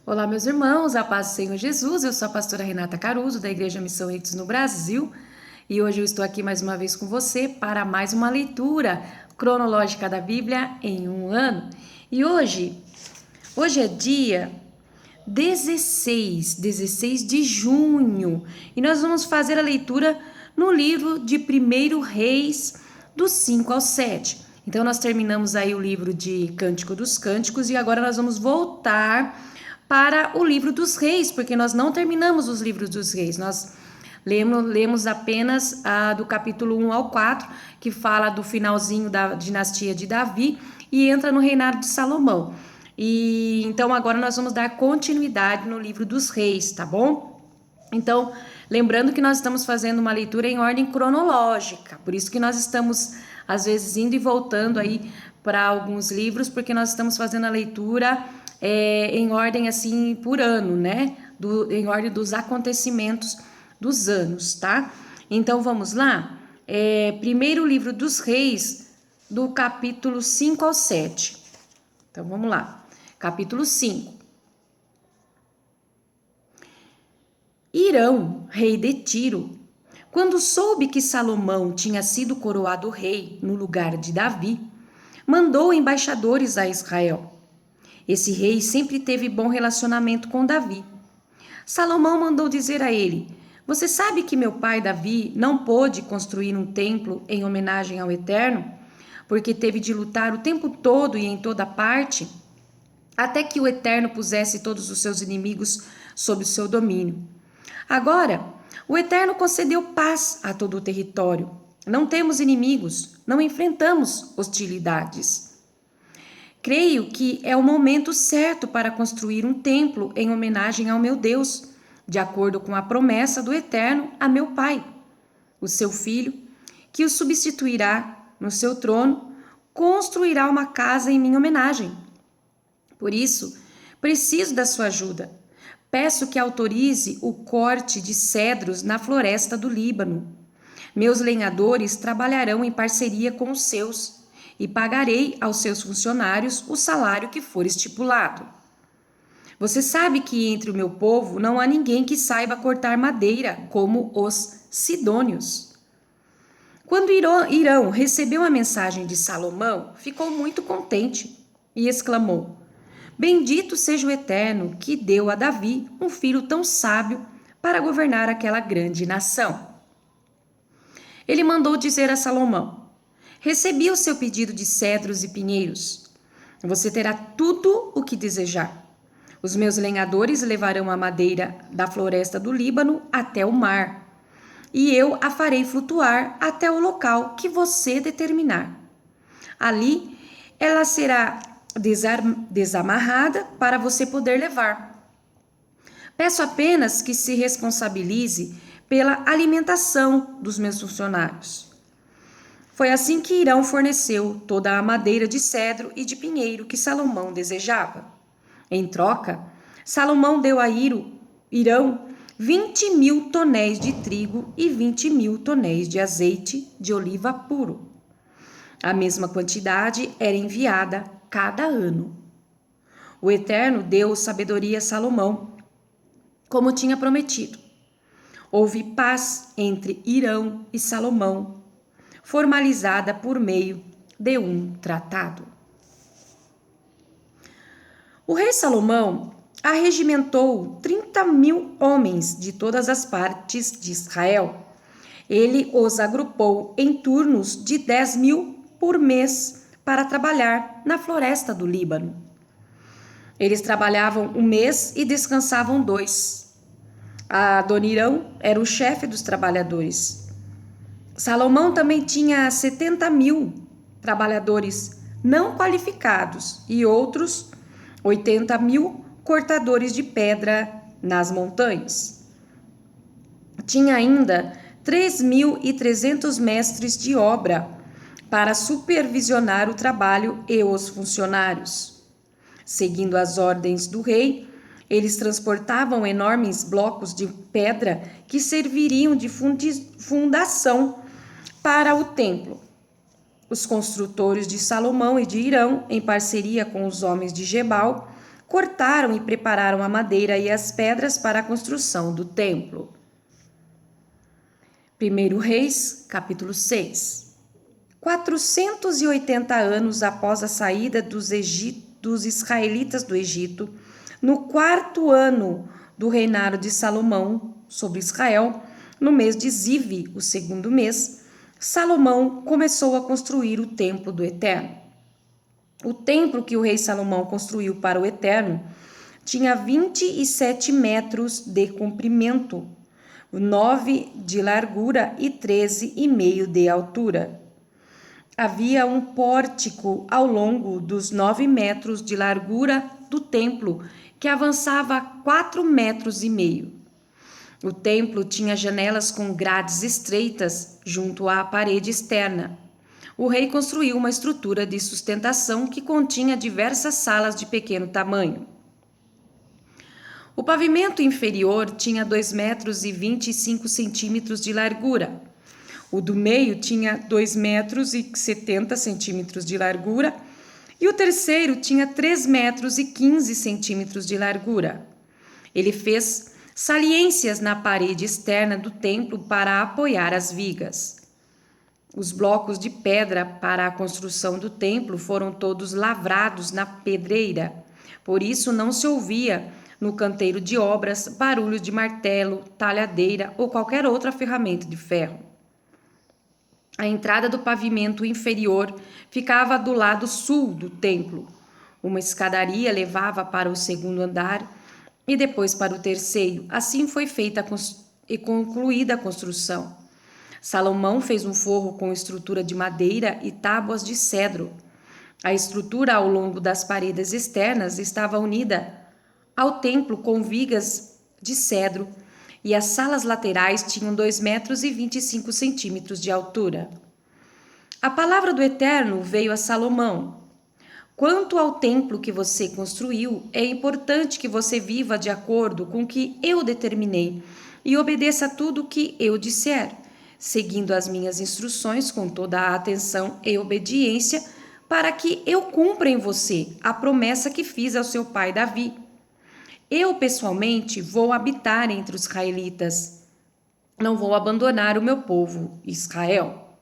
Olá, meus irmãos, a paz do Senhor Jesus. Eu sou a pastora Renata Caruso, da Igreja Missão Redes no Brasil, e hoje eu estou aqui mais uma vez com você para mais uma leitura cronológica da Bíblia em um ano. E hoje é dia 16 de junho, e nós vamos fazer a leitura no livro de 1 Reis, dos 5 ao 7. Então, nós terminamos aí o livro de Cântico dos Cânticos e agora nós vamos voltar para o livro dos reis, porque nós não terminamos os livros dos reis, nós lemos apenas do capítulo 1 ao 4, que fala do finalzinho da dinastia de Davi e entra no reinado de Salomão. E então agora nós vamos dar continuidade no livro dos reis, tá bom? Então, lembrando que nós estamos fazendo uma leitura em ordem cronológica, por isso que nós estamos às vezes indo e voltando aí para alguns livros, porque nós estamos fazendo a leitura em ordem assim por ano, né? Em ordem dos acontecimentos dos anos, tá? Então vamos lá? Primeiro livro dos reis, do capítulo 5 ao 7. Então vamos lá. Capítulo 5. Hirão, rei de Tiro, quando soube que Salomão tinha sido coroado rei no lugar de Davi, mandou embaixadores a Israel. Esse rei sempre teve bom relacionamento com Davi. Salomão mandou dizer a ele: Você sabe que meu pai Davi não pôde construir um templo em homenagem ao Eterno, porque teve de lutar o tempo todo e em toda parte, até que o Eterno pusesse todos os seus inimigos sob o seu domínio. Agora, o Eterno concedeu paz a todo o território. Não temos inimigos, não enfrentamos hostilidades. Creio que é o momento certo para construir um templo em homenagem ao meu Deus, de acordo com a promessa do Eterno a meu pai. O seu filho, que o substituirá no seu trono, construirá uma casa em minha homenagem. Por isso, preciso da sua ajuda. Peço que autorize o corte de cedros na floresta do Líbano. Meus lenhadores trabalharão em parceria com os seus, e pagarei aos seus funcionários o salário que for estipulado. Você sabe que entre o meu povo não há ninguém que saiba cortar madeira, como os sidônios. Quando Hirão recebeu a mensagem de Salomão, ficou muito contente e exclamou: Bendito seja o Eterno, que deu a Davi um filho tão sábio para governar aquela grande nação. Ele mandou dizer a Salomão: Recebi o seu pedido de cedros e pinheiros. Você terá tudo o que desejar. Os meus lenhadores levarão a madeira da floresta do Líbano até o mar, e eu a farei flutuar até o local que você determinar. Ali, ela será desamarrada para você poder levar. Peço apenas que se responsabilize pela alimentação dos meus funcionários. Foi assim que Hirão forneceu toda a madeira de cedro e de pinheiro que Salomão desejava. Em troca, Salomão deu a Hirão 20.000 tonéis de trigo e 20.000 tonéis de azeite de oliva puro. A mesma quantidade era enviada cada ano. O Eterno deu sabedoria a Salomão, como tinha prometido. Houve paz entre Hirão e Salomão, formalizada por meio de um tratado. O rei Salomão arregimentou 30.000 homens de todas as partes de Israel. Ele os agrupou em turnos de 10.000 por mês para trabalhar na floresta do Líbano. Eles trabalhavam um mês e descansavam 2. Adonirão era o chefe dos trabalhadores. Salomão também tinha 70.000 trabalhadores não qualificados e outros 80.000 cortadores de pedra nas montanhas. Tinha ainda 3.300 mestres de obra para supervisionar o trabalho e os funcionários. Seguindo as ordens do rei, eles transportavam enormes blocos de pedra que serviriam de fundação para o templo. Os construtores de Salomão e de Hirão, em parceria com os homens de Gebal, cortaram e prepararam a madeira e as pedras para a construção do templo. 1 Reis, capítulo 6. 480 anos após a saída dos israelitas do Egito, no 4º ano do reinado de Salomão sobre Israel, no mês de Ziv, o 2º mês, Salomão começou a construir o templo do Eterno. O templo que o rei Salomão construiu para o Eterno tinha 27 metros de comprimento, 9 de largura e 13,5 de altura. Havia um pórtico ao longo dos 9 metros de largura do templo, que avançava 4,5 metros. O templo tinha janelas com grades estreitas junto à parede externa. O rei construiu uma estrutura de sustentação que continha diversas salas de pequeno tamanho. O pavimento inferior tinha 2,25 metros de largura. O do meio tinha 2,70 metros de largura e o terceiro tinha 3,15 metros de largura. Ele fez saliências na parede externa do templo para apoiar as vigas. Os blocos de pedra para a construção do templo foram todos lavrados na pedreira, por isso não se ouvia no canteiro de obras barulho de martelo, talhadeira ou qualquer outra ferramenta de ferro. A entrada do pavimento inferior ficava do lado sul do templo. Uma escadaria levava para o 2º andar e depois para o 3º. Assim foi feita e concluída a construção. Salomão fez um forro com estrutura de madeira e tábuas de cedro. A estrutura ao longo das paredes externas estava unida ao templo com vigas de cedro e as salas laterais tinham 2,25 metros de altura. A palavra do Eterno veio a Salomão. Quanto ao templo que você construiu, é importante que você viva de acordo com o que eu determinei e obedeça a tudo o que eu disser, seguindo as minhas instruções com toda a atenção e obediência, para que eu cumpra em você a promessa que fiz ao seu pai Davi. Eu, pessoalmente, vou habitar entre os israelitas. Não vou abandonar o meu povo, Israel.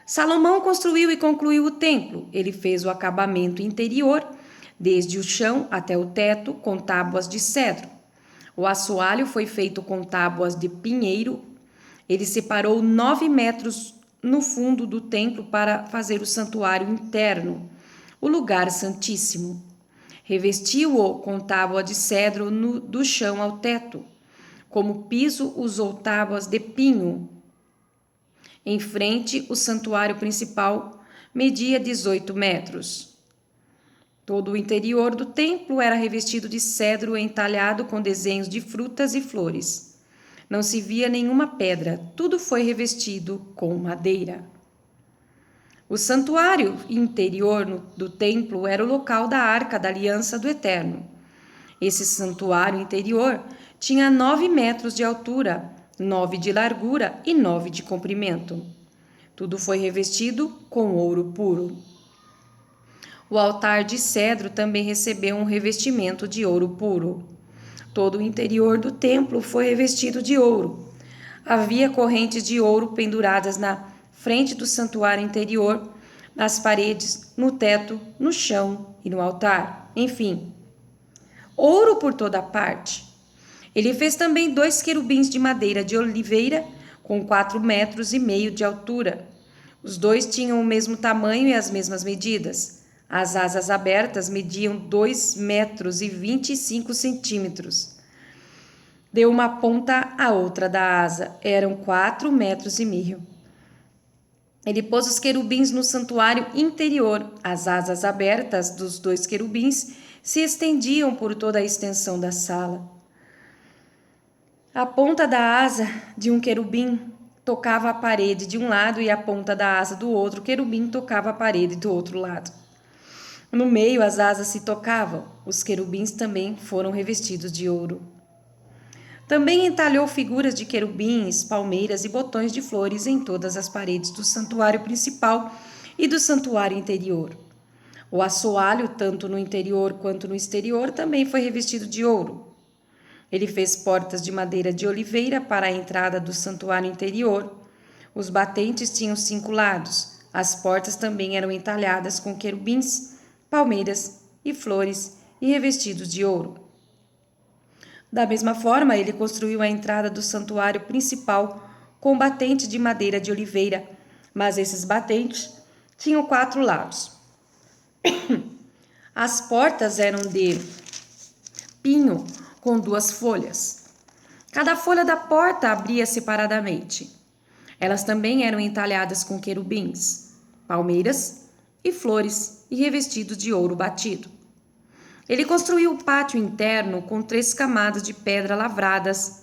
Salomão construiu e concluiu o templo. Ele fez o acabamento interior, desde o chão até o teto, com tábuas de cedro. O assoalho foi feito com tábuas de pinheiro. Ele separou 9 metros no fundo do templo para fazer o santuário interno, o lugar santíssimo. Revestiu-o com tábua de cedro do chão ao teto. Como piso, usou tábuas de pinho. Em frente, o santuário principal media 18 metros. Todo o interior do templo era revestido de cedro entalhado com desenhos de frutas e flores. Não se via nenhuma pedra, tudo foi revestido com madeira. O santuário interior do templo era o local da Arca da Aliança do Eterno. Esse santuário interior tinha 9 metros de altura, 9 de largura e 9 de comprimento. Tudo foi revestido com ouro puro. O altar de cedro também recebeu um revestimento de ouro puro. Todo o interior do templo foi revestido de ouro. Havia correntes de ouro penduradas na frente do santuário interior, nas paredes, no teto, no chão e no altar. Enfim, ouro por toda parte. Ele fez também 2 querubins de madeira de oliveira com 4,5 metros de altura. Os 2 tinham o mesmo tamanho e as mesmas medidas. As asas abertas mediam 2,25 metros. De uma ponta à outra da asa, eram 4,5 metros. Ele pôs os querubins no santuário interior. As asas abertas dos 2 querubins se estendiam por toda a extensão da sala. A ponta da asa de um querubim tocava a parede de um lado e a ponta da asa do outro querubim tocava a parede do outro lado. No meio, as asas se tocavam. Os querubins também foram revestidos de ouro. Também entalhou figuras de querubins, palmeiras e botões de flores em todas as paredes do santuário principal e do santuário interior. O assoalho, tanto no interior quanto no exterior, também foi revestido de ouro. Ele fez portas de madeira de oliveira para a entrada do santuário interior. Os batentes tinham 5 lados. As portas também eram entalhadas com querubins, palmeiras e flores e revestidos de ouro. Da mesma forma, ele construiu a entrada do santuário principal com batente de madeira de oliveira, mas esses batentes tinham 4 lados. As portas eram de pinho com 2 folhas. Cada folha da porta abria separadamente. Elas também eram entalhadas com querubins, palmeiras e flores e revestidos de ouro batido. Ele construiu o pátio interno com 3 camadas de pedra lavradas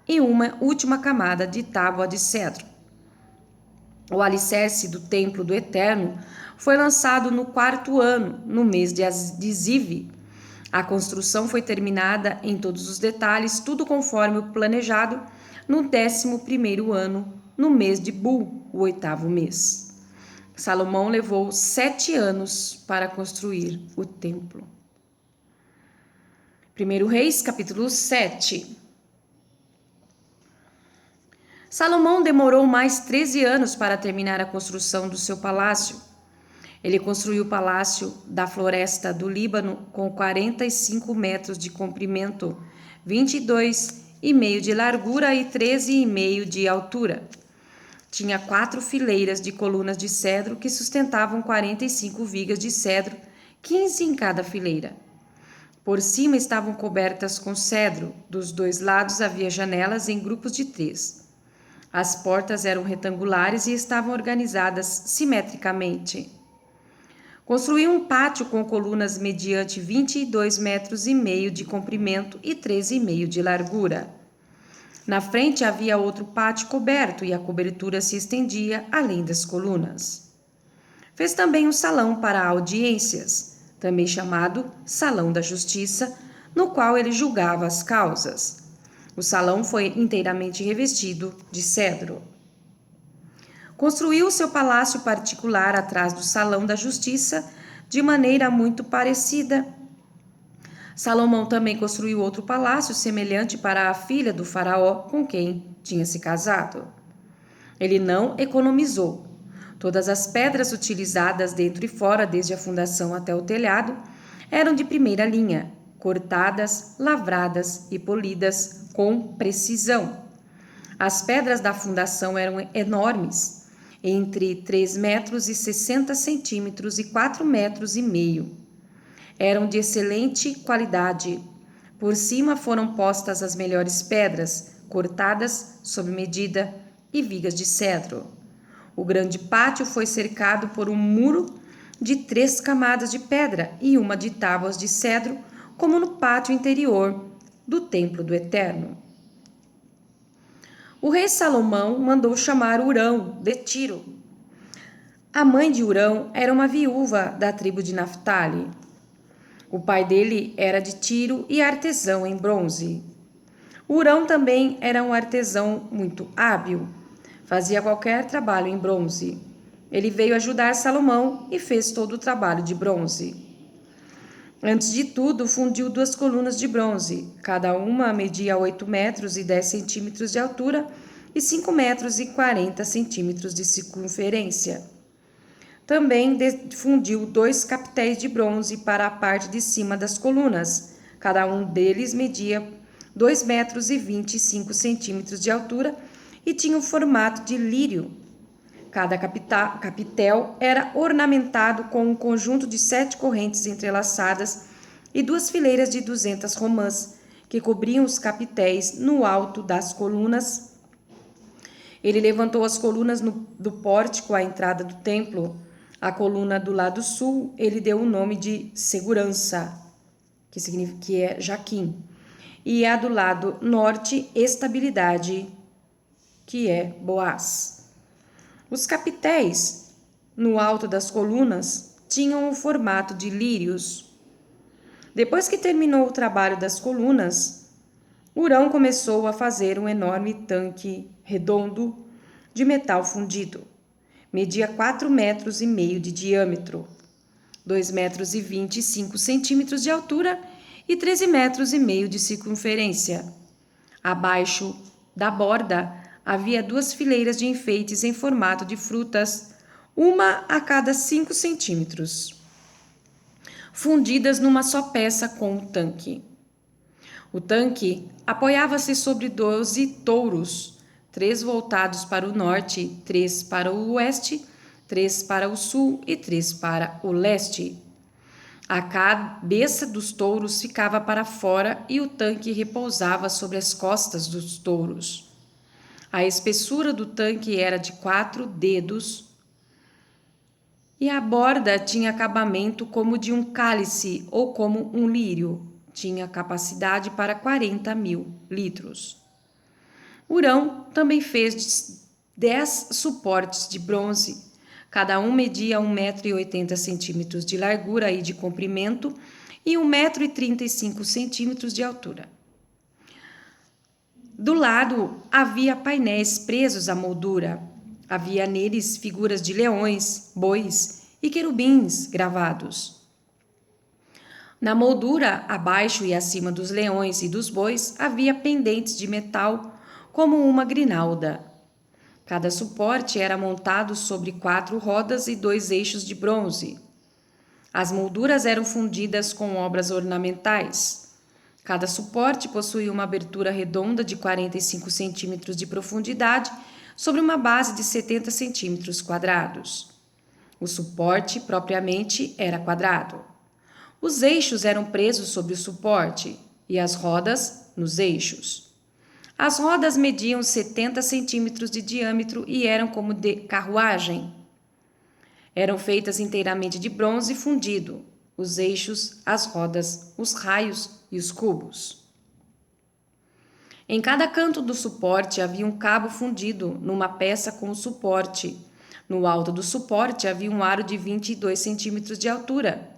e uma última camada de tábua de cedro. O alicerce do templo do Eterno foi lançado no 4º ano, no mês de Ziv. A construção foi terminada em todos os detalhes, tudo conforme o planejado, no 11º ano, no mês de Bul, o 8º mês. Salomão levou 7 anos para construir o templo. 1 Reis, capítulo 7. Salomão demorou mais 13 anos para terminar a construção do seu palácio. Ele construiu o palácio da floresta do Líbano com 45 metros de comprimento, 22,5 de largura e 13,5 de altura. Tinha 4 fileiras de colunas de cedro que sustentavam 45 vigas de cedro, 15 em cada fileira. Por cima estavam cobertas com cedro. Dos 2 lados havia janelas em grupos de 3. As portas eram retangulares e estavam organizadas simetricamente. Construiu um pátio com colunas mediante 22,5 metros de comprimento e 13,5 de largura. Na frente havia outro pátio coberto e a cobertura se estendia além das colunas. Fez também um salão para audiências, também chamado Salão da Justiça, no qual ele julgava as causas. O salão foi inteiramente revestido de cedro. Construiu seu palácio particular atrás do Salão da Justiça, de maneira muito parecida. Salomão também construiu outro palácio semelhante para a filha do faraó com quem tinha se casado. Ele não economizou. Todas as pedras utilizadas dentro e fora, desde a fundação até o telhado, eram de primeira linha, cortadas, lavradas e polidas com precisão. As pedras da fundação eram enormes, entre 3 metros e 60 centímetros e 4 metros e meio. Eram de excelente qualidade. Por cima foram postas as melhores pedras, cortadas sob medida, e vigas de cedro. O grande pátio foi cercado por um muro de 3 camadas de pedra e uma de tábuas de cedro, como no pátio interior do templo do Eterno. O rei Salomão mandou chamar Hurão, de Tiro. A mãe de Hurão era uma viúva da tribo de Naftali. O pai dele era de Tiro e artesão em bronze. Hurão também era um artesão muito hábil. Fazia qualquer trabalho em bronze. Ele veio ajudar Salomão e fez todo o trabalho de bronze. Antes de tudo, fundiu 2 colunas de bronze. Cada uma media 8 metros e 10 centímetros de altura e 5 metros e 40 centímetros de circunferência. Também fundiu 2 capitéis de bronze para a parte de cima das colunas. Cada um deles media 2 metros e 25 centímetros de altura e tinha o formato de lírio. Cada capitel era ornamentado com um conjunto de 7 correntes entrelaçadas e 2 fileiras de 200 romãs, que cobriam os capitéis no alto das colunas. Ele levantou as colunas do pórtico à entrada do templo. A coluna do lado sul, ele deu o nome de Segurança, que é Jaquim. E a do lado norte, Estabilidade, que é Boaz. Os capitéis, no alto das colunas, tinham o formato de lírios. Depois que terminou o trabalho das colunas, Hurão começou a fazer um enorme tanque redondo de metal fundido. Media 4 metros e meio de diâmetro. 2,25 metros de altura e 13,5 metros de circunferência. Abaixo da borda havia 2 fileiras de enfeites em formato de frutas, uma a cada 5 centímetros, fundidas numa só peça com o tanque. O tanque apoiava-se sobre 12 touros, 3 voltados para o norte, 3 para o oeste, 3 para o sul e 3 para o leste. A cabeça dos touros ficava para fora e o tanque repousava sobre as costas dos touros. A espessura do tanque era de 4 dedos e a borda tinha acabamento como de um cálice ou como um lírio. Tinha capacidade para 40.000 litros. Hurão também fez 10 suportes de bronze. Cada um media 1,80 metros de largura e de comprimento e 1,35 metros de altura. Do lado havia painéis presos à moldura. Havia neles figuras de leões, bois e querubins gravados. Na moldura, abaixo e acima dos leões e dos bois, havia pendentes de metal, como uma grinalda. Cada suporte era montado sobre 4 rodas e 2 eixos de bronze. As molduras eram fundidas com obras ornamentais. Cada suporte possuía uma abertura redonda de 45 centímetros de profundidade sobre uma base de 70 centímetros quadrados. O suporte, propriamente, era quadrado. Os eixos eram presos sobre o suporte e as rodas nos eixos. As rodas mediam 70 centímetros de diâmetro e eram como de carruagem. Eram feitas inteiramente de bronze fundido, os eixos, as rodas, os raios e os cubos. Em cada canto do suporte havia um cabo fundido numa peça com o suporte. No alto do suporte havia um aro de 22 centímetros de altura.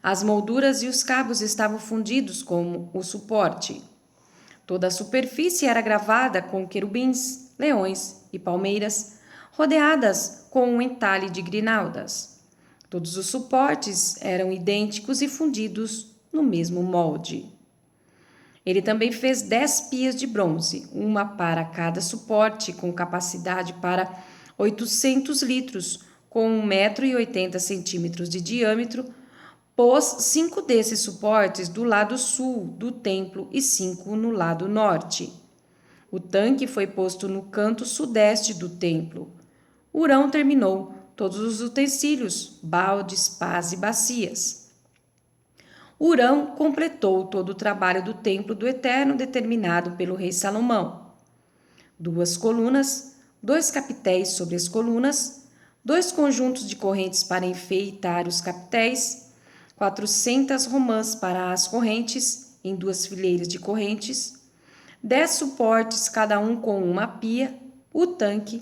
As molduras e os cabos estavam fundidos com o suporte. Toda a superfície era gravada com querubins, leões e palmeiras, rodeadas com um entalhe de grinaldas. Todos os suportes eram idênticos e fundidos no mesmo molde. Ele também fez 10 pias de bronze, uma para cada suporte, com capacidade para 800 litros, com 1,80 metros de diâmetro. Pôs 5 desses suportes do lado sul do templo e 5 no lado norte. O tanque foi posto no canto sudeste do templo. Hurão terminou todos os utensílios, baldes, pás e bacias. Hurão completou todo o trabalho do templo do Eterno determinado pelo rei Salomão. 2 colunas, 2 capitéis sobre as colunas, 2 conjuntos de correntes para enfeitar os capitéis, 400 romãs para as correntes, em 2 fileiras de correntes, 10 suportes, cada um com uma pia, o tanque,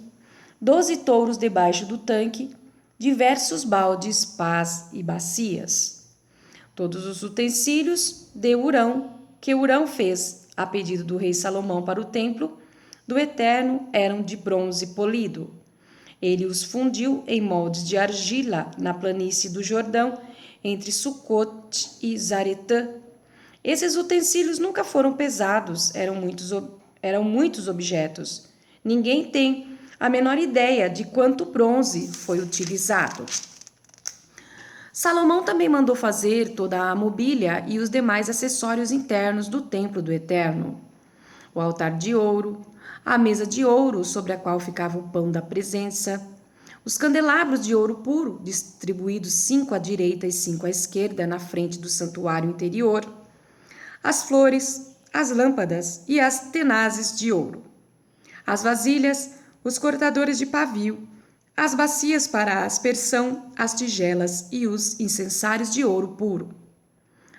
12 touros debaixo do tanque, diversos baldes, pás e bacias. Todos os utensílios de Hurão, que Hurão fez a pedido do rei Salomão para o templo do Eterno, eram de bronze polido. Ele os fundiu em moldes de argila na planície do Jordão, entre Sucote e Zaretã. Esses utensílios nunca foram pesados, eram muitos objetos. Ninguém tem a menor ideia de quanto bronze foi utilizado. Salomão também mandou fazer toda a mobília e os demais acessórios internos do templo do Eterno. O altar de ouro, a mesa de ouro sobre a qual ficava o pão da presença, os candelabros de ouro puro, distribuídos 5 à direita e 5 à esquerda na frente do santuário interior, as flores, as lâmpadas e as tenazes de ouro, as vasilhas, os cortadores de pavio, as bacias para a aspersão, as tigelas e os incensários de ouro puro,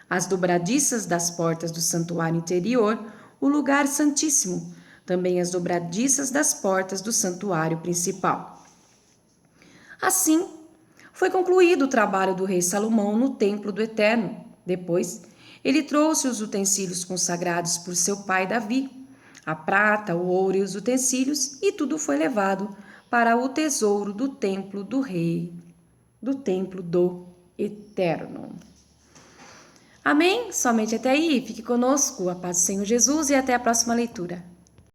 as dobradiças das portas do santuário interior, o lugar santíssimo, também as dobradiças das portas do santuário principal. Assim, foi concluído o trabalho do rei Salomão no templo do Eterno. Depois, ele trouxe os utensílios consagrados por seu pai Davi, a prata, o ouro e os utensílios, e tudo foi levado para o tesouro do templo do rei, do templo do eterno. Amém? Somente até aí. Fique conosco. A paz do Senhor Jesus e até a próxima leitura.